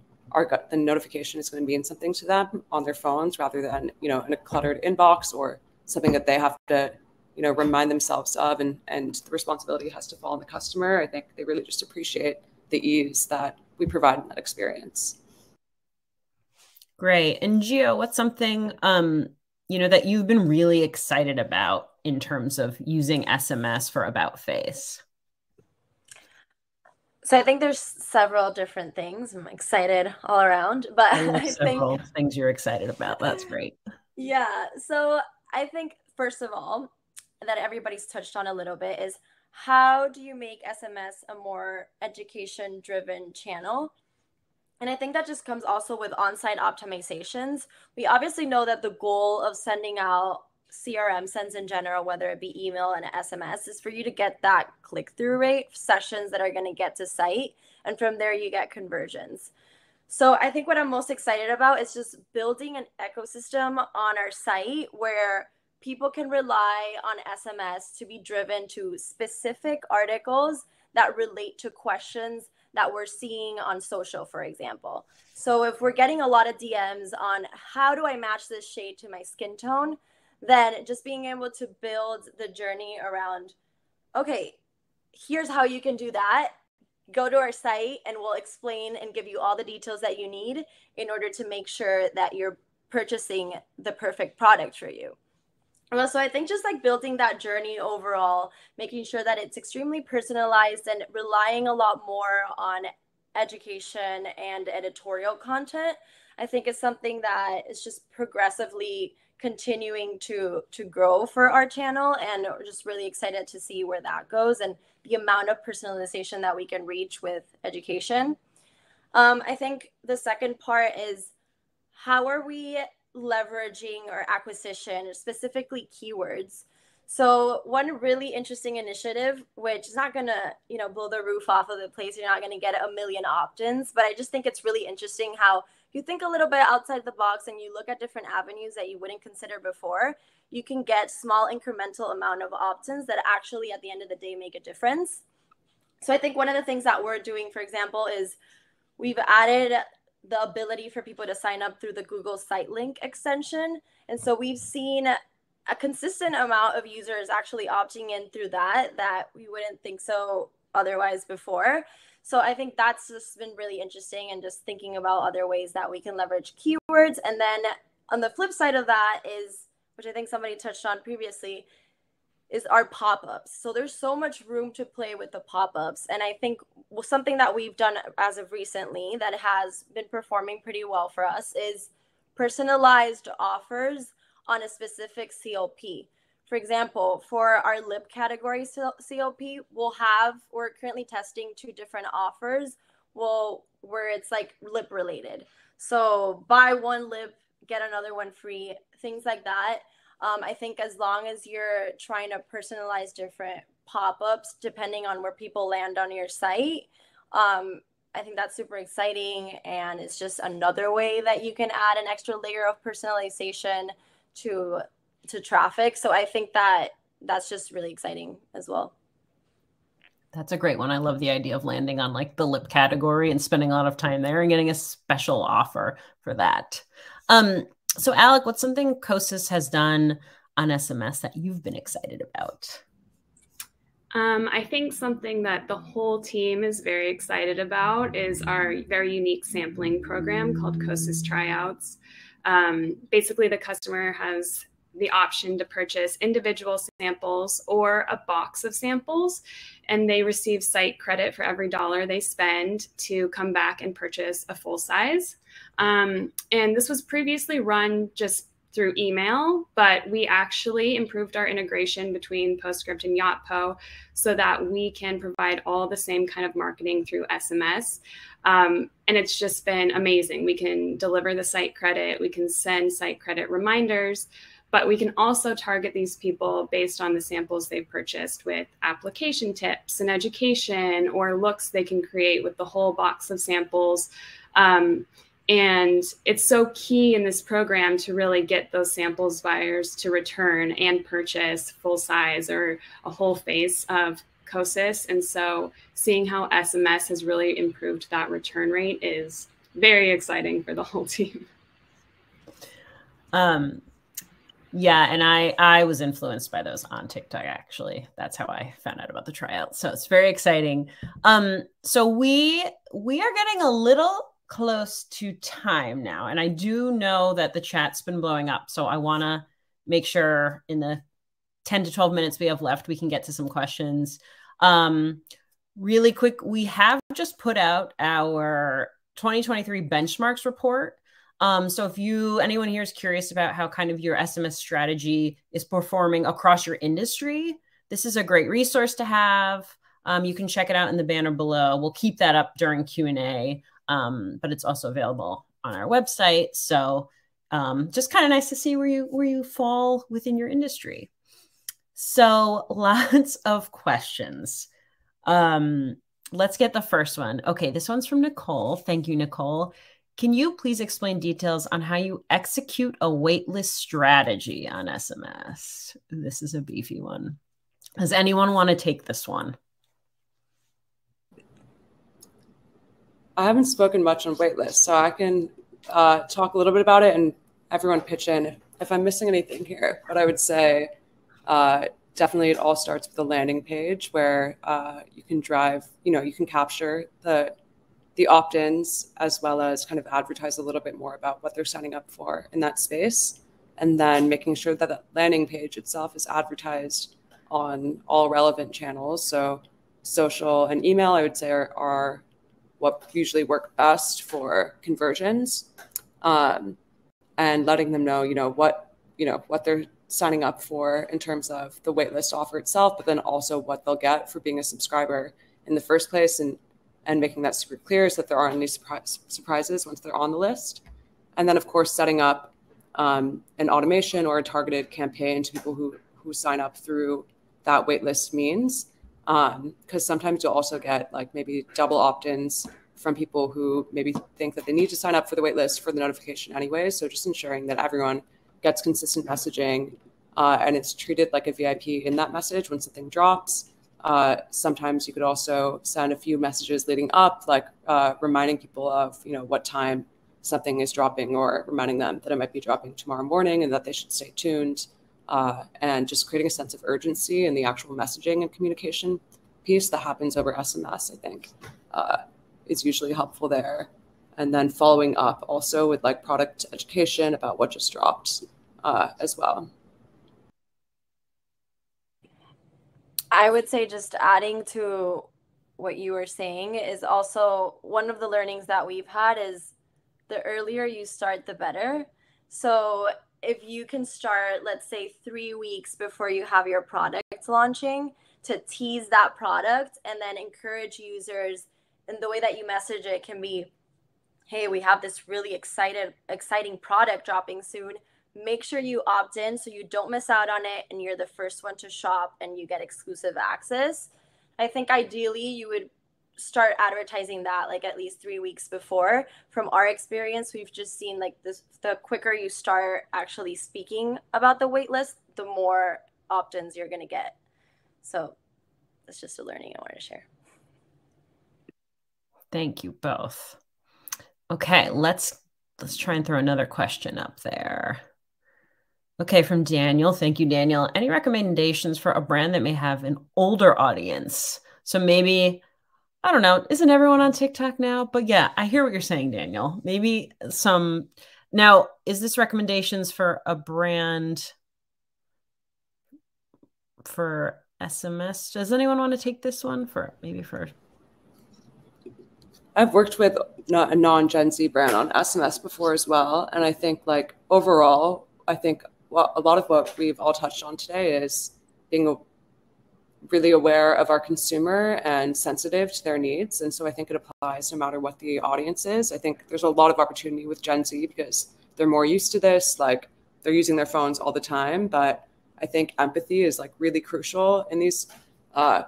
the notification is going to mean something to them on their phones rather than, in a cluttered inbox or something that they have to, remind themselves of, and the responsibility has to fall on the customer. I think they really just appreciate the ease that we provide in that experience. Great. And Gio, what's something, that you've been really excited about in terms of using SMS for About Face? So I think there's several different things. I'm excited all around, but I think several things you're excited about. That's great. Yeah. So I think, first of all, that everybody's touched on a little bit is how do you make SMS a more education-driven channel? And I think that just comes also with on-site optimizations. We obviously know that the goal of sending out CRM sends in general, whether it be email and SMS, is for you to get that click-through rate, sessions that are going to get to site. And from there, you get conversions. So I think what I'm most excited about is just building an ecosystem on our site where people can rely on SMS to be driven to specific articles that relate to questions that we're seeing on social, for example. So if we're getting a lot of DMs on how do I match this shade to my skin tone, then just being able to build the journey around, okay, here's how you can do that. Go to our site and we'll explain and give you all the details that you need in order to make sure that you're purchasing the perfect product for you. Well, so I think just like building that journey overall, making sure that it's extremely personalized and relying a lot more on education and editorial content, I think is something that is just progressively continuing to grow for our channel. And we're just really excited to see where that goes and the amount of personalization that we can reach with education. I think the second part is how are we leveraging our acquisition, specifically keywords. So one really interesting initiative, which is not going to, blow the roof off of the place. You're not going to get a million opt-ins, but I just think it's really interesting how you think a little bit outside the box and you look at different avenues that you wouldn't consider before. You can get small incremental amount of opt-ins that actually at the end of the day make a difference. So I think one of the things that we're doing, for example, is we've added the ability for people to sign up through the Google Site Link extension. And so we've seen a consistent amount of users actually opting in through that we wouldn't think so otherwise before. So I think that's just been really interesting, and just thinking about other ways that we can leverage keywords. And then on the flip side of that is, which I think somebody touched on previously, is our pop-ups. So there's so much room to play with the pop-ups. And I think something that we've done as of recently that has been performing pretty well for us is personalized offers on a specific COP. For example, for our lip category COP, we're currently testing 2 different offers where it's like lip related. So buy one lip, get another one free, things like that. I think as long as you're trying to personalize different pop-ups depending on where people land on your site, I think that's super exciting. And it's just another way that you can add an extra layer of personalization to traffic. So I think that's just really exciting as well. That's a great one. I love the idea of landing on like the lip category and spending a lot of time there and getting a special offer for that. So Alec, what's something Kosas has done on SMS that you've been excited about? I think something that the whole team is very excited about is our very unique sampling program called Kosas Tryouts. Basically, the customer has the option to purchase individual samples or a box of samples, and they receive site credit for every $1 they spend to come back and purchase a full size. And this was previously run just through email, but we actually improved our integration between Postscript and Yotpo so that we can provide all the same kind of marketing through SMS. And it's just been amazing. We can deliver the site credit, we can send site credit reminders, But we can also target these people based on the samples they've purchased with application tips and education, or looks they can create with the whole box of samples. And it's so key in this program to really get those samples buyers to return and purchase full size or a whole face of Kosas. And so seeing how SMS has really improved that return rate is very exciting for the whole team. Yeah, and I was influenced by those on TikTok, actually. That's how I found out about the tryout. So it's very exciting. So we are getting a little close to time now, and I do know that the chat's been blowing up. So I want to make sure in the 10 to 12 minutes we have left, we can get to some questions. Really quick, we have just put out our 2023 benchmarks report. So if anyone here is curious about how kind of your SMS strategy is performing across your industry, this is a great resource to have. You can check it out in the banner below. We'll keep that up during Q&A, but it's also available on our website. So just kind of nice to see where you fall within your industry. So lots of questions. Let's get the first one. Okay, this one's from Nicole. Thank you, Nicole. Can you please explain details on how you execute a waitlist strategy on SMS? This is a beefy one. Does anyone want to take this one? I haven't spoken much on waitlist, so I can talk a little bit about it and everyone pitch in if I'm missing anything here. But I would say definitely it all starts with the landing page where you can drive, you can capture the opt-ins as well as kind of advertise a little bit more about what they're signing up for in that space. And then making sure that the landing page itself is advertised on all relevant channels. So social and email, I would say, are what usually work best for conversions. And letting them know, what they're signing up for in terms of the waitlist offer itself, but then also what they'll get for being a subscriber in the first place, and making that super clear so that there aren't any surprises once they're on the list. And then, of course, setting up an automation or a targeted campaign to people who sign up through that waitlist means. Because sometimes you'll also get maybe double opt-ins from people who maybe think that they need to sign up for the waitlist for the notification anyway. So just ensuring that everyone gets consistent messaging and it's treated like a VIP in that message when something drops. Sometimes you could also send a few messages leading up, reminding people of, what time something is dropping, or reminding them that it might be dropping tomorrow morning and that they should stay tuned, and just creating a sense of urgency in the actual messaging and communication piece that happens over SMS, I think, is usually helpful there. And then following up also with product education about what just dropped as well. I would say, just adding to what you were saying, is also one of the learnings that we've had is the earlier you start, the better. So if you can start, let's say 3 weeks before you have your product launching, to tease that product and then encourage users, and the way that you message it can be, hey, we have this really exciting product dropping soon. Make sure you opt in so you don't miss out on it and you're the first one to shop and you get exclusive access. I think ideally you would start advertising that at least 3 weeks before. From our experience, we've just seen the quicker you start actually speaking about the waitlist, the more opt-ins you're going to get. So that's just a learning I wanted to share. Thank you both. Okay, let's try and throw another question up there. Okay, from Daniel. Thank you, Daniel. Any recommendations for a brand that may have an older audience? So maybe, I don't know, isn't everyone on TikTok now? But yeah, I hear what you're saying, Daniel. Maybe some. Now, is this recommendations for a brand for SMS? Does anyone want to take this one for? I've worked with a non-Gen Z brand on SMS before as well. And I think overall, a lot of what we've all touched on today is being really aware of our consumer and sensitive to their needs. And so I think it applies no matter what the audience is. I think there's a lot of opportunity with Gen Z because they're more used to this. they're using their phones all the time. But I think empathy is like really crucial in these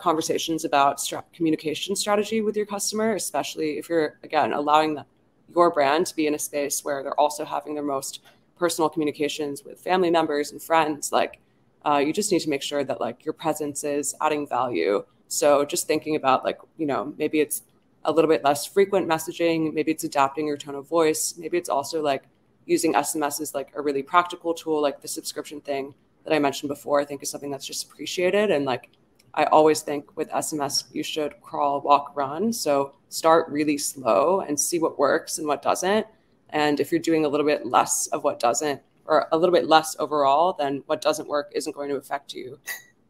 conversations about communication strategy with your customer, especially if you're, again, allowing your brand to be in a space where they're also having their most personal communications with family members and friends. Like, you just need to make sure that like your presence is adding value. So just thinking about like, you know, maybe it's a little bit less frequent messaging, maybe it's adapting your tone of voice, maybe it's also like using SMS as like a really practical tool, like the subscription thing that I mentioned before, I think is something that's just appreciated. And like, I always think with SMS, you should crawl, walk, run. So start really slow and see what works and what doesn't. And if you're doing a little bit less of what doesn't, or a little bit less overall, then what doesn't work isn't going to affect you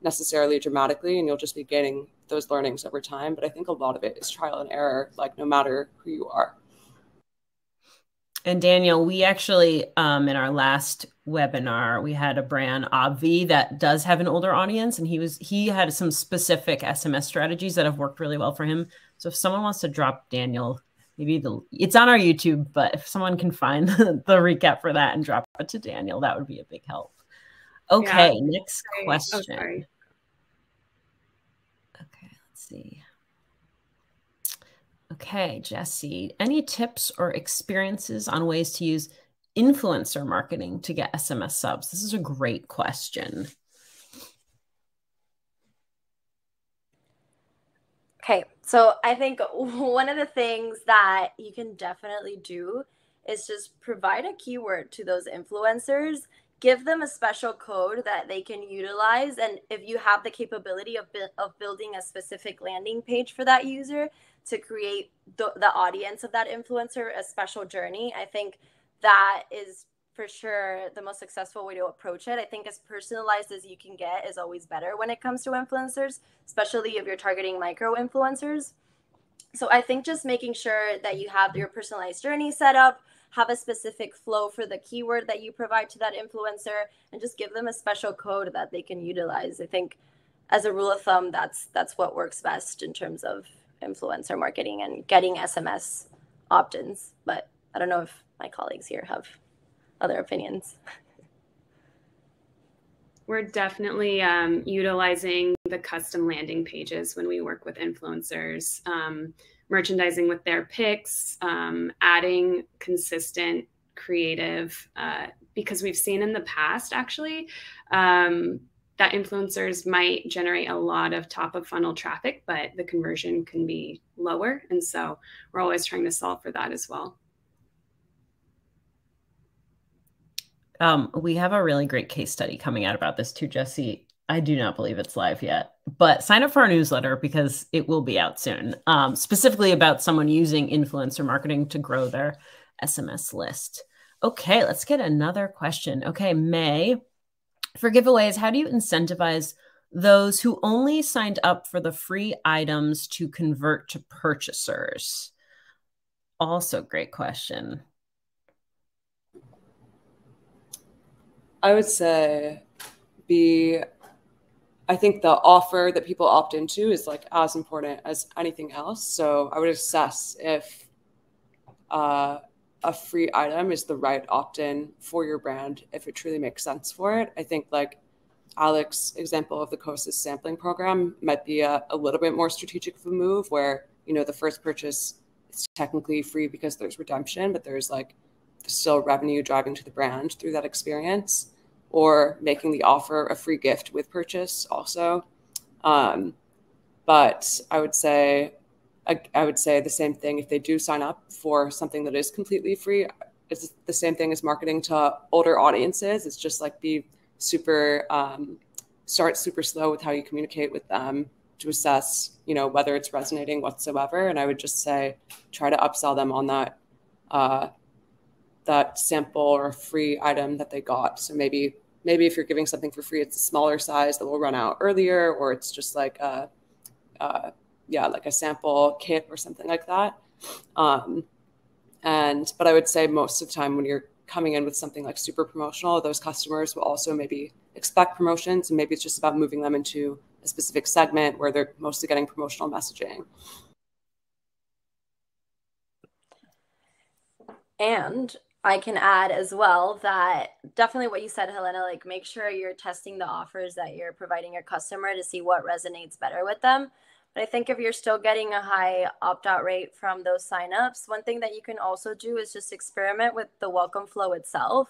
necessarily dramatically, and you'll just be gaining those learnings over time. But I think a lot of it is trial and error, like no matter who you are. And Daniel, we actually, in our last webinar, we had a brand, Obvi, that does have an older audience, and he had some specific SMS strategies that have worked really well for him. So if someone wants to drop Daniel, maybe it's on our YouTube, but if someone can find the recap for that and drop it to Daniel, that would be a big help. Okay, yeah. Next question. Oh, sorry. Okay, let's see. Okay, Jesse, any tips or experiences on ways to use influencer marketing to get SMS subs? This is a great question. Okay, so I think one of the things that you can definitely do is just provide a keyword to those influencers, give them a special code that they can utilize. And if you have the capability of building a specific landing page for that user to create the audience of that influencer a special journey, I think that is for sure the most successful way to approach it. I think as personalized as you can get is always better when it comes to influencers, especially if you're targeting micro influencers. So I think just making sure that you have your personalized journey set up, have a specific flow for the keyword that you provide to that influencer, and just give them a special code that they can utilize. I think as a rule of thumb, that's what works best in terms of influencer marketing and getting SMS opt-ins. But I don't know if my colleagues here have other opinions. We're definitely utilizing the custom landing pages when we work with influencers, merchandising with their picks, adding consistent creative, because we've seen in the past actually that influencers might generate a lot of top of funnel traffic, but the conversion can be lower. And so we're always trying to solve for that as well. We have a really great case study coming out about this too, Jesse. I do not believe it's live yet, but sign up for our newsletter because it will be out soon, specifically about someone using influencer marketing to grow their SMS list. Okay, let's get another question. Okay, May, for giveaways, how do you incentivize those who only signed up for the free items to convert to purchasers? Also, great question. I would say I think the offer that people opt into is like as important as anything else. So I would assess if a free item is the right opt-in for your brand, if it truly makes sense for it. I think like Alec's example of the Kosas sampling program might be a little bit more strategic of a move where, you know, the first purchase is technically free because there's redemption, but there's like still revenue driving to the brand through that experience, or making the offer a free gift with purchase also. But I would say the same thing if they do sign up for something that is completely free. It's the same thing as marketing to older audiences. It's just like start super slow with how you communicate with them to assess, you know, whether it's resonating whatsoever. And I would just say, try to upsell them on that sample or free item that they got. So maybe if you're giving something for free, it's a smaller size that will run out earlier, or it's just like like a sample kit or something like that. But I would say most of the time when you're coming in with something like super promotional, those customers will also maybe expect promotions, and maybe it's just about moving them into a specific segment where they're mostly getting promotional messaging. And I can add as well that definitely what you said, Helena, like make sure you're testing the offers that you're providing your customer to see what resonates better with them. But I think if you're still getting a high opt-out rate from those signups, one thing that you can also do is just experiment with the welcome flow itself.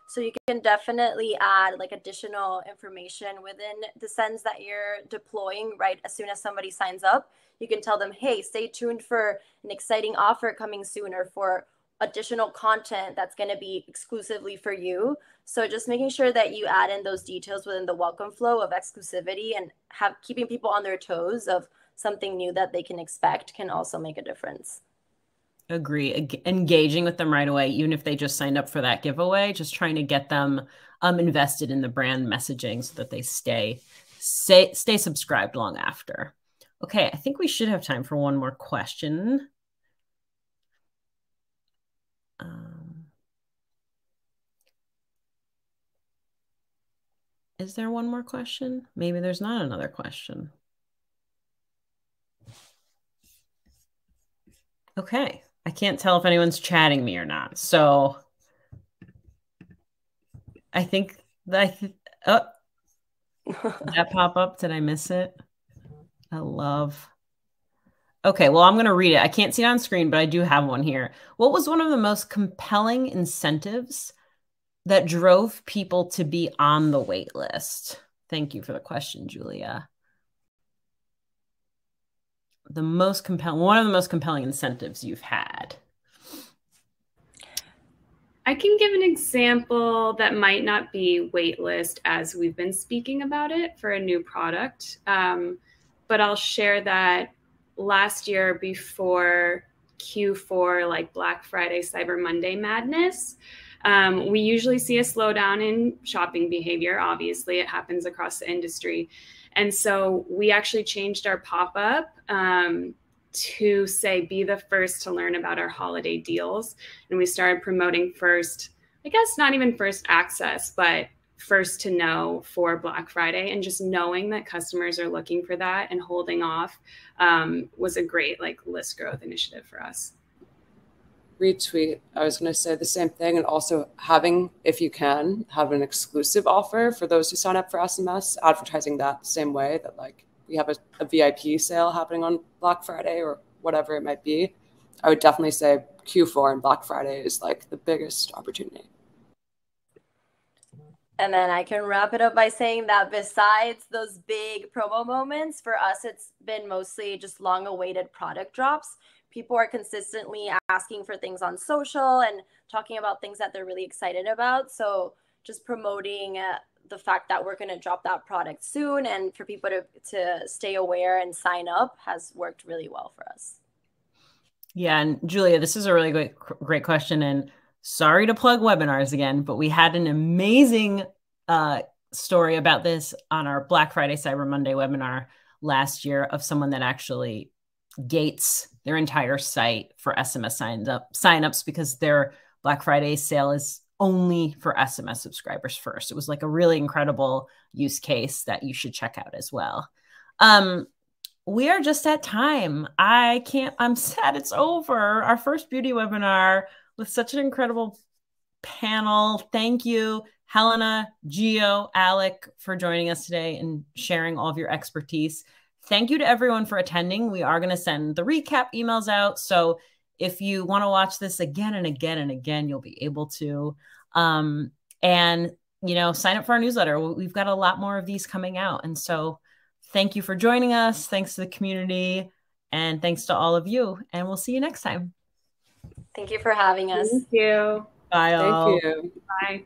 So you can definitely add like additional information within the sends that you're deploying right as soon as somebody signs up. You can tell them, hey, stay tuned for an exciting offer coming soon, or for additional content that's going to be exclusively for you. So just making sure that you add in those details within the welcome flow of exclusivity and keeping people on their toes of something new that they can expect can also make a difference. Agree. Engaging with them right away, even if they just signed up for that giveaway, just trying to get them invested in the brand messaging so that they stay subscribed long after. Okay, I think we should have time for one more question. Is there one more question? Maybe there's not another question. Okay, I can't tell if anyone's chatting me or not. So I think that did that pop up? Did I miss it? Okay, well, I'm going to read it. I can't see it on screen, but I do have one here. What was one of the most compelling incentives that drove people to be on the wait list? Thank you for the question, Julia. One of the most compelling incentives you've had. I can give an example that might not be waitlist as we've been speaking about it for a new product, but I'll share that last year before Q4, like Black Friday, Cyber Monday madness, we usually see a slowdown in shopping behavior. Obviously, it happens across the industry. And so we actually changed our pop-up to say, be the first to learn about our holiday deals. And we started promoting first, I guess not even first access, but first to know for Black Friday. And just knowing that customers are looking for that and holding off was a great like list growth initiative for us. Retweet. I was going to say the same thing. And also having, if you can, have an exclusive offer for those who sign up for SMS, advertising that the same way that like we have a VIP sale happening on Black Friday or whatever it might be. I would definitely say Q4 and Black Friday is like the biggest opportunity. And then I can wrap it up by saying that besides those big promo moments, for us, it's been mostly just long-awaited product drops. People are consistently asking for things on social and talking about things that they're really excited about. So just promoting the fact that we're going to drop that product soon and for people to stay aware and sign up has worked really well for us. Yeah, and Julia, this is a really great question. And sorry to plug webinars again, but we had an amazing story about this on our Black Friday, Cyber Monday webinar last year of someone that actually gates their entire site for SMS signups because their Black Friday sale is only for SMS subscribers first. It was like a really incredible use case that you should check out as well. We are just at time. I'm sad it's over. Our first beauty webinar with such an incredible panel. Thank you, Helena, Gio, Alec, for joining us today and sharing all of your expertise. Thank you to everyone for attending. We are going to send the recap emails out. So if you want to watch this again and again and again, you'll be able to. And, you know, sign up for our newsletter. We've got a lot more of these coming out. And so thank you for joining us. Thanks to the community. And thanks to all of you. And we'll see you next time. Thank you for having us. Thank you. Bye, all. Thank you. Bye.